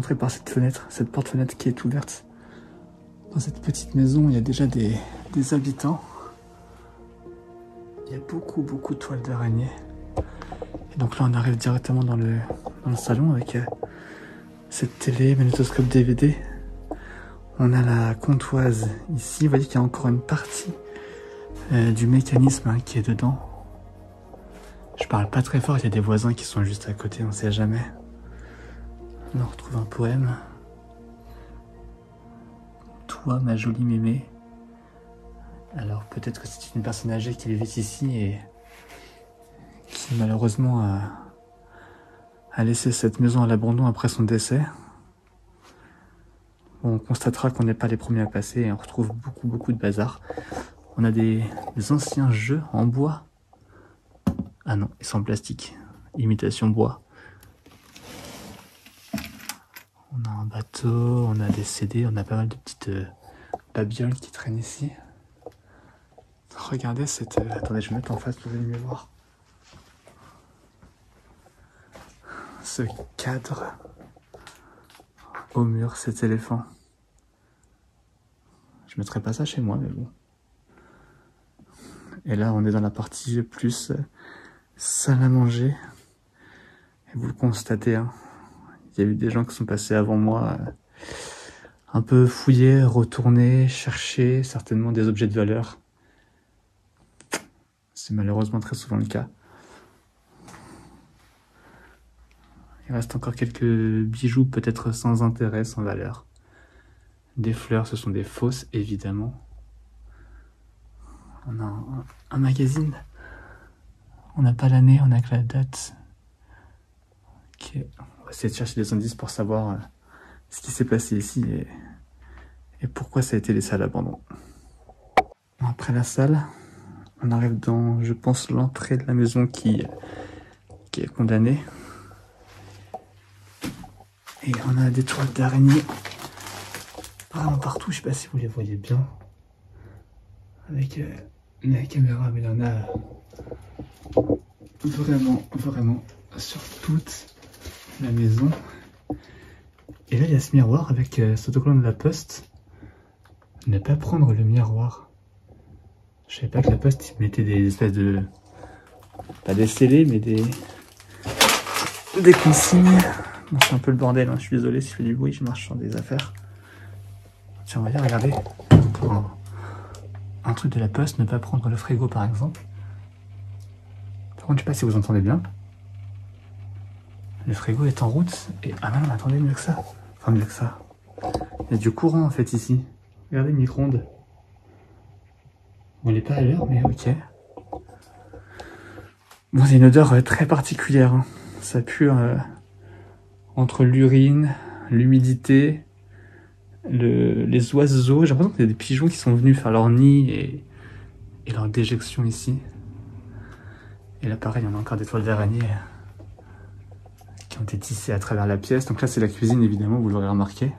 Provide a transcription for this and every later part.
rentrer par cette fenêtre, cette porte-fenêtre qui est ouverte. Dans cette petite maison, il y a déjà des habitants. Il y a beaucoup de toiles d'araignée. Et donc là, on arrive directement dans le salon avec cette télé, magnétoscope DVD. On a la comptoise ici. Vous voyez qu'il y a encore une partie du mécanisme qui est dedans. Je parle pas très fort, il y a des voisins qui sont juste à côté, on sait jamais. On retrouve un poème. Toi, ma jolie mémé. Alors peut-être que c'est une personne âgée qui vit ici et qui malheureusement a laissé cette maison à l'abandon après son décès. Bon, on constatera qu'on n'est pas les premiers à passer et on retrouve beaucoup de bazar. On a des anciens jeux en bois. Ah non, ils sont en plastique. Imitation bois. On a un bateau, on a des CD, on a pas mal de petites babioles qui traînent ici. Regardez cette... attendez, je vais mettre en face pour que vous mieux voir. Ce cadre au mur, cet éléphant. Je mettrai pas ça chez moi, mais bon. Et là, on est dans la partie plus salle à manger. Et vous le constatez, hein, il y a eu des gens qui sont passés avant moi, un peu fouillés, retournés, chercher certainement des objets de valeur. C'est malheureusement très souvent le cas. Il reste encore quelques bijoux peut-être sans intérêt, sans valeur. Des fleurs, ce sont des fausses évidemment. On a un magazine. On n'a pas l'année, on n'a que la date. Okay. On va essayer de chercher des indices pour savoir ce qui s'est passé ici et pourquoi ça a été laissé à l'abandon. Après la salle, on arrive dans, je pense, l'entrée de la maison qui est condamnée. Et on a des toiles d'araignée vraiment partout, je sais pas si vous les voyez bien. Avec la caméra, mais il y en a vraiment sur toute la maison. Et là, il y a ce miroir avec cet autocollant de la Poste. Ne pas prendre le miroir. Je savais pas que la Poste ils mettaient des espèces de... pas des scellés, mais des consignes. Bon, c'est un peu le bordel, hein. Je suis désolé si je fais du bruit, je marche sur des affaires. Tiens, on va y regarder. Pour un truc de la Poste, ne pas prendre le frigo par exemple. Par contre, je sais pas si vous entendez bien. Le frigo est en route et... ah non, attendez, mieux que ça. Enfin, mieux que ça. Il y a du courant en fait ici. Regardez le micro-ondes. Bon, il est pas à l'heure, mais ok. Bon, c'est une odeur très particulière. Hein. Ça pue entre l'urine, l'humidité, les oiseaux. J'ai l'impression qu'il y a des pigeons qui sont venus faire leur nid et leur déjection ici. Et là, pareil, il y en a encore des toiles d'araignée qui ont été tissées à travers la pièce. Donc là, c'est la cuisine, évidemment, vous l'aurez remarqué.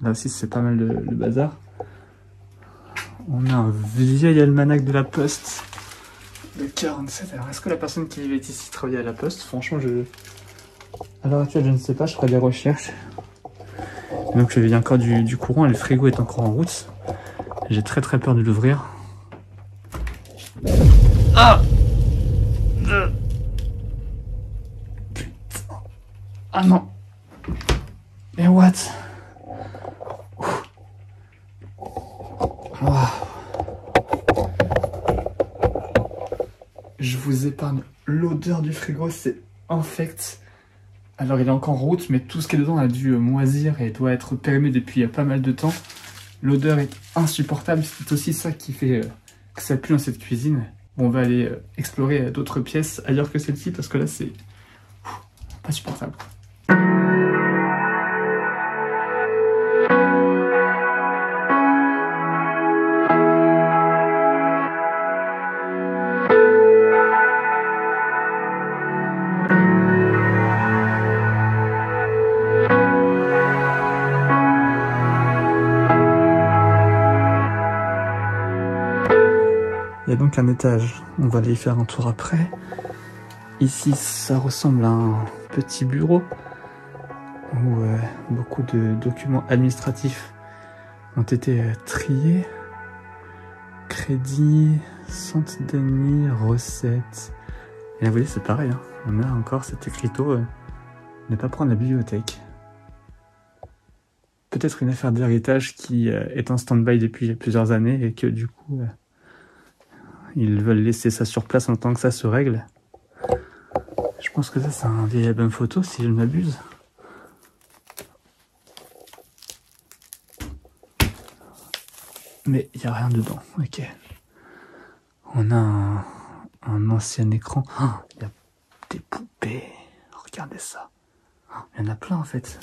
Là aussi, c'est pas mal le bazar. On a un vieil almanach de la Poste de 47. Alors, est-ce que la personne qui vivait ici travaillait à la Poste? Franchement, à l'heure actuelle, je ne sais pas, je ferai des recherches. Donc, il y a encore du courant et le frigo est encore en route. J'ai très peur de l'ouvrir. Ah! Putain. Ah non! Mais what? Wow. Je vous épargne l'odeur du frigo, c'est infect. Alors il est encore en route, mais tout ce qui est dedans a dû moisir et doit être périmé depuis pas mal de temps. L'odeur est insupportable, c'est aussi ça qui fait que ça pue dans cette cuisine. Bon, on va aller explorer d'autres pièces ailleurs que celle-ci parce que là c'est pas supportable. Il y a donc un étage, on va aller y faire un tour après. Ici, ça ressemble à un petit bureau. où beaucoup de documents administratifs ont été triés. Crédit, centre d'amis, recettes. Et là, vous voyez, c'est pareil, hein. On a encore cet écriteau ne pas prendre la bibliothèque. Peut-être une affaire d'héritage qui est en stand-by depuis plusieurs années et que du coup, ils veulent laisser ça sur place en tant que ça se règle. Je pense que ça, c'est un vieil album photo, si je ne m'abuse. Mais il n'y a rien dedans, ok. On a un ancien écran. Il y a des poupées. Regardez ça. Il y en a plein en fait.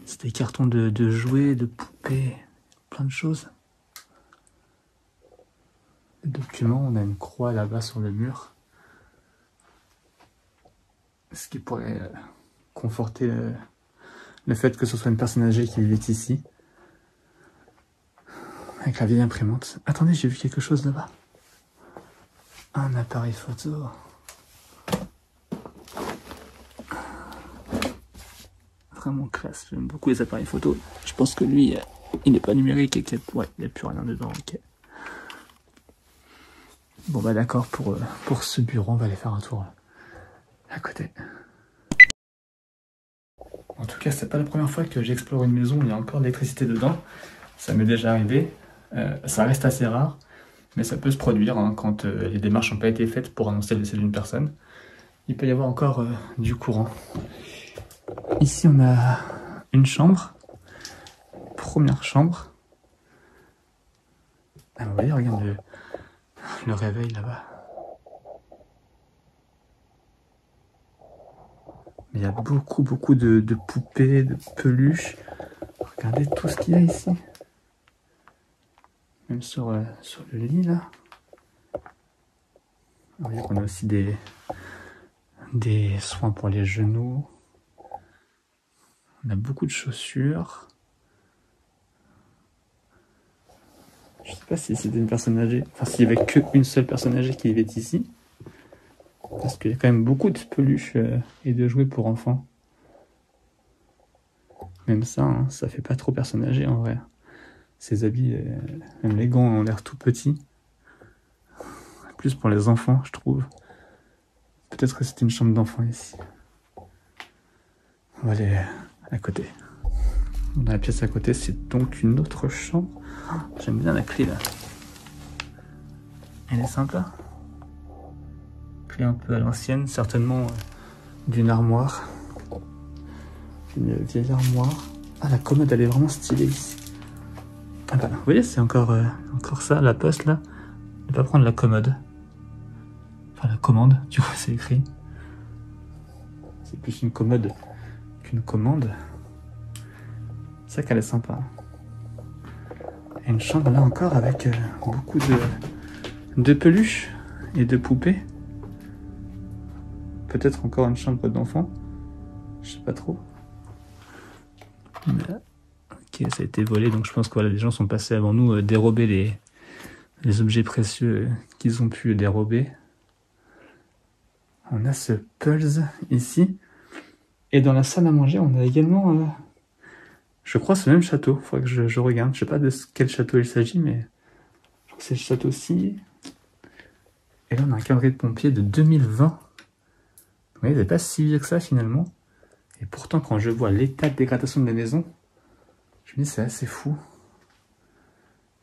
C'est des cartons de jouets, de poupées, plein de choses. Les documents, on a une croix là-bas sur le mur. Ce qui pourrait conforter le fait que ce soit une personne âgée qui vivait ici. Avec la vieille imprimante. Attendez, j'ai vu quelque chose là-bas. Un appareil photo. Vraiment classe, j'aime beaucoup les appareils photo. Je pense que lui, il n'est pas numérique et qu'il n'y a plus rien dedans. Okay. Bon bah d'accord, pour ce bureau, on va aller faire un tour à côté. En tout cas, c'est pas la première fois que j'explore une maison où il y a encore de l'électricité dedans. Ça m'est déjà arrivé. Ça reste assez rare, mais ça peut se produire hein, quand les démarches n'ont pas été faites pour annoncer le décès d'une personne. Il peut y avoir encore du courant. Ici, on a une chambre. Première chambre. Ah, vous voyez, regarde le réveil là-bas. Mais il y a beaucoup de poupées, de peluches. Regardez tout ce qu'il y a ici. Même sur le lit là. Vous voyez qu'on a aussi des soins pour les genoux. On a beaucoup de chaussures. Je sais pas si c'était une personne âgée. Enfin, s'il n'y avait qu'une seule personne âgée qui vivait ici. Parce qu'il y a quand même beaucoup de peluches et de jouets pour enfants. Même ça, hein, ça fait pas trop personne âgée en vrai. Ces habits, même les gants ont l'air tout petits. Plus pour les enfants, je trouve. Peut-être que c'était une chambre d'enfant ici. On va aller à côté. Dans la pièce à côté, c'est donc une autre chambre. J'aime bien la clé là. Elle est sympa. Clé un peu à l'ancienne, certainement d'une armoire. Une vieille armoire. Ah, la commode, elle est vraiment stylée ici. Ah bah, vous voyez, c'est encore ça, la poste là. Ne pas prendre la commode. Enfin, la commande, du coup, c'est écrit. C'est plus une commode qu'une commande. C'est vrai qu'elle est sympa. Et une chambre là encore avec beaucoup de peluches et de poupées. Peut-être encore une chambre d'enfant. Je sais pas trop. Mais là, ok, ça a été volé, donc je pense que voilà, les gens sont passés avant nous dérober les objets précieux qu'ils ont pu dérober. On a ce Pulse ici. Et dans la salle à manger, on a également, je crois, ce même château. Il faudrait que je regarde. Je sais pas de quel château il s'agit, mais je crois que c'est le château-ci. Et là, on a un calendrier de pompier de 2020. Vous voyez, c'est pas si vieux que ça finalement. Et pourtant, quand je vois l'état de dégradation de la maison, je me dis c'est assez fou.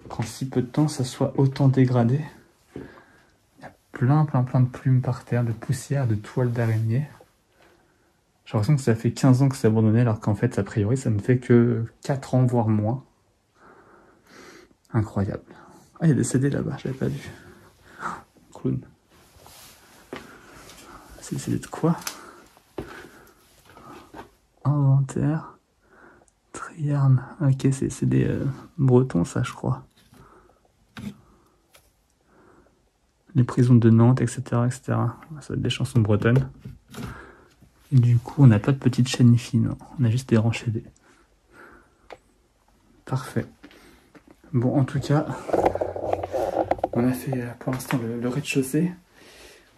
Qu'en si peu de temps, ça soit autant dégradé. Il y a plein de plumes par terre, de poussière, de toiles d'araignée. J'ai l'impression que ça fait 15 ans que c'est abandonné, alors qu'en fait, a priori, ça ne fait que 4 ans, voire moins. Incroyable. Ah, il y a des CD là-bas, j'avais pas vu. Clown. C'est des CD de quoi? Inventaire. Triarne. Ok, c'est des bretons, ça, je crois. Les prisons de Nantes, etc., etc. Ça va être des chansons bretonnes. Et du coup, on n'a pas de petite chaîne fine, on a juste des rangs CD. Parfait. Bon, en tout cas, on a fait pour l'instant le rez-de-chaussée.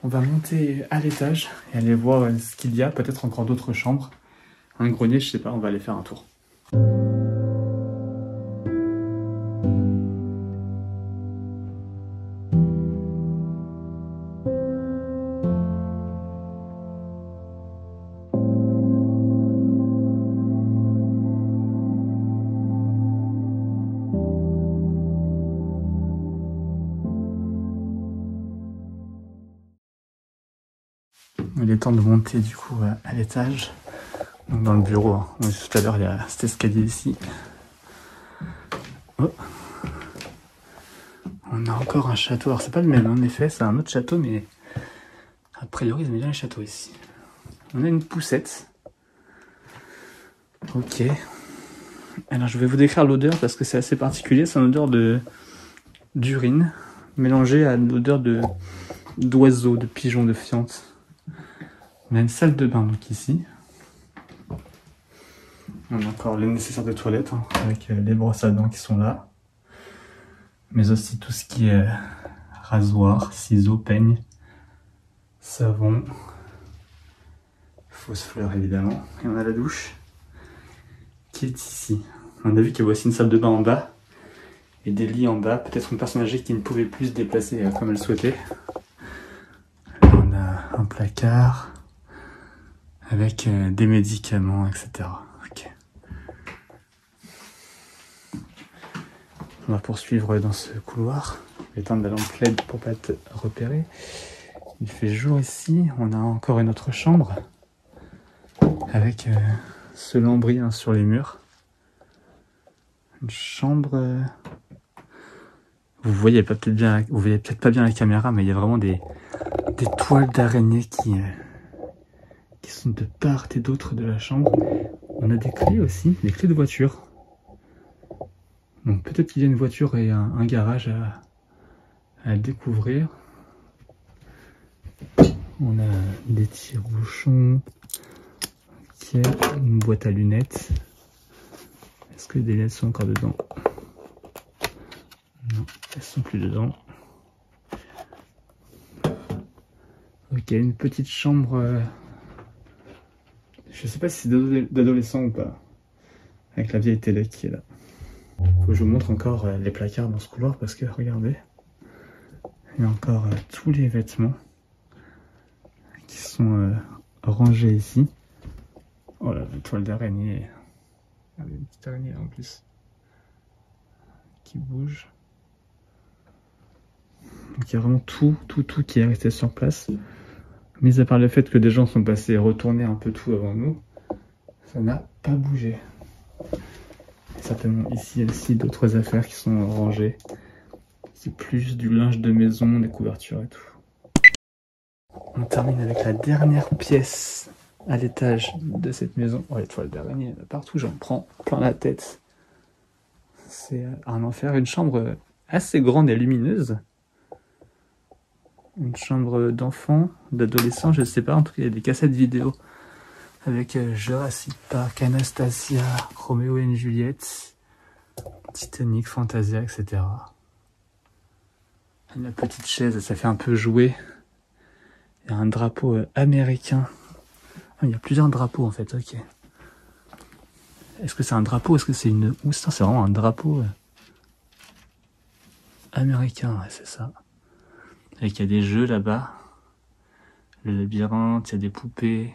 On va monter à l'étage et aller voir ce qu'il y a, peut-être encore d'autres chambres. un grenier, je sais pas, on va aller faire un tour. Il est temps de monter du coup à l'étage, donc dans le bureau. Hein. On a vu tout à l'heure, il y a cet escalier ici. Oh. On a encore un château. Alors c'est pas le même en effet, c'est un autre château, mais a priori ils aiment bien les châteaux ici. On a une poussette. Ok. Alors je vais vous décrire l'odeur parce que c'est assez particulier. C'est une odeur d'urine mélangée à une odeur d'oiseaux, de pigeons, de fientes. On a une salle de bain donc ici. On a encore les nécessaires de toilette hein, avec les brosses à dents qui sont là. Mais aussi tout ce qui est rasoir, ciseaux, peigne, savon, fausse fleur évidemment. Et on a la douche qui est ici. On a vu qu'il y avait aussi une salle de bain en bas et des lits en bas. Peut-être une personne âgée qui ne pouvait plus se déplacer comme elle souhaitait. Là, on a un placard avec des médicaments, etc. Okay. On va poursuivre dans ce couloir. Éteindre la lampe LED pour pas être repéré. Il fait jour ici. On a encore une autre chambre avec ce lambris hein, sur les murs. Une chambre. Vous voyez peut-être pas bien la caméra, mais il y a vraiment des toiles d'araignée qui sont de part et d'autre de la chambre. On a des clés aussi, des clés de voiture. Donc peut-être qu'il y a une voiture et un garage à découvrir. On a des tire-bouchons. Ok, une boîte à lunettes. Est-ce que des lunettes sont encore dedans? Non, elles sont plus dedans. Ok, une petite chambre. Je sais pas si c'est d'adolescent ou pas. Avec la vieille télé qui est là. Faut que je vous montre encore les placards dans ce couloir parce que regardez. Il y a encore tous les vêtements qui sont rangés ici. Oh là, la toile d'araignée. Regardez, une petite araignée en plus. Qui bouge. Donc il y a vraiment tout qui est resté sur place. Mis à part le fait que des gens sont passés et retournés un peu tout avant nous, ça n'a pas bougé. Certainement ici et ici d'autres affaires qui sont rangées. C'est plus du linge de maison, des couvertures et tout. On termine avec la dernière pièce à l'étage de cette maison. Oh, les toiles d'araignée partout, j'en prends plein la tête. C'est un enfer, une chambre assez grande et lumineuse. Une chambre d'enfant, d'adolescent, je sais pas, en tout cas il y a des cassettes vidéo avec Jurassic Park, Anastasia, Roméo et Juliette, Titanic, Fantasia, etc. La petite chaise, ça fait un peu jouer. Il y a un drapeau américain. Ah, il y a plusieurs drapeaux en fait, ok. Est-ce que c'est un drapeau? Est-ce que c'est une housse? C'est vraiment un drapeau américain, ouais, c'est ça. Et qu'il y a des jeux là-bas. Le labyrinthe, il y a des poupées.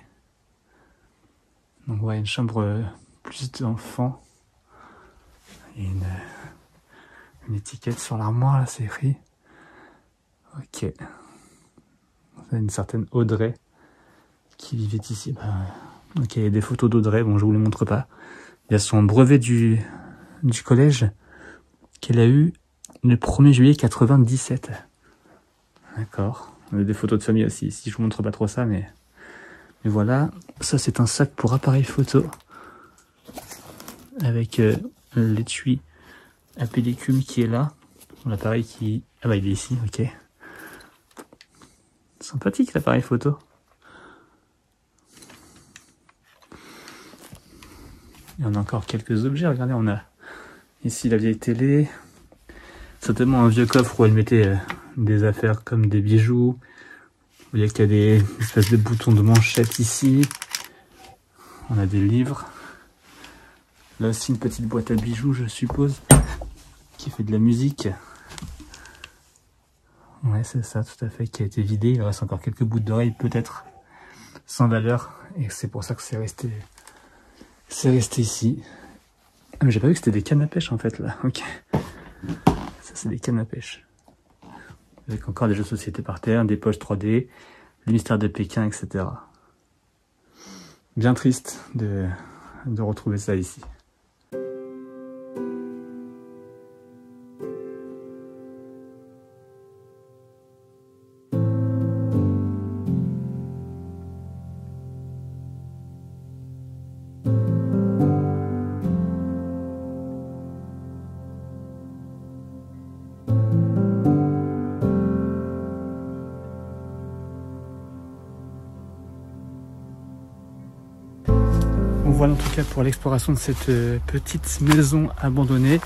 Donc ouais, une chambre plus d'enfants. Et une étiquette sur l'armoire, là, c'est écrit. Ok. C'est une certaine Audrey qui vivait ici. Bah, ok, il y a des photos d'Audrey, bon je vous les montre pas. Il y a son brevet du collège qu'elle a eu le 1er juillet 97. D'accord. On a des photos de famille aussi. Ici, je vous montre pas trop ça, mais voilà. Ça, c'est un sac pour appareil photo. Avec l'étui à pellicule qui est là. L'appareil qui... Ah bah, il est ici, ok. Sympathique, l'appareil photo. Il y en a encore quelques objets. Regardez, on a ici la vieille télé. Certainement un vieux coffre où elle mettait... des affaires comme des bijoux. Vous voyez qu'il y a des espèces de boutons de manchette ici. On a des livres. Là aussi une petite boîte à bijoux, je suppose, qui fait de la musique. Ouais, c'est ça, tout à fait, qui a été vidé. Il reste encore quelques bouts d'oreilles, peut-être, sans valeur. Et c'est pour ça que c'est resté ici. Ah, mais j'ai pas vu que c'était des cannes à pêche, en fait, là. Ok. Ça, c'est des cannes à pêche. Avec encore des jeux de société par terre, des poches 3D, le mystère de Pékin, etc. Bien triste de retrouver ça ici. Voilà en tout cas pour l'exploration de cette petite maison abandonnée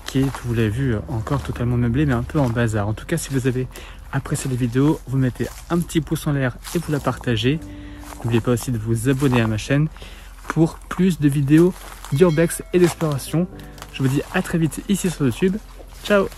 qui est, vous l'avez vu, encore totalement meublée mais un peu en bazar. En tout cas, si vous avez apprécié la vidéo, vous mettez un petit pouce en l'air et vous la partagez. N'oubliez pas aussi de vous abonner à ma chaîne pour plus de vidéos d'urbex et d'exploration. Je vous dis à très vite ici sur YouTube. Ciao!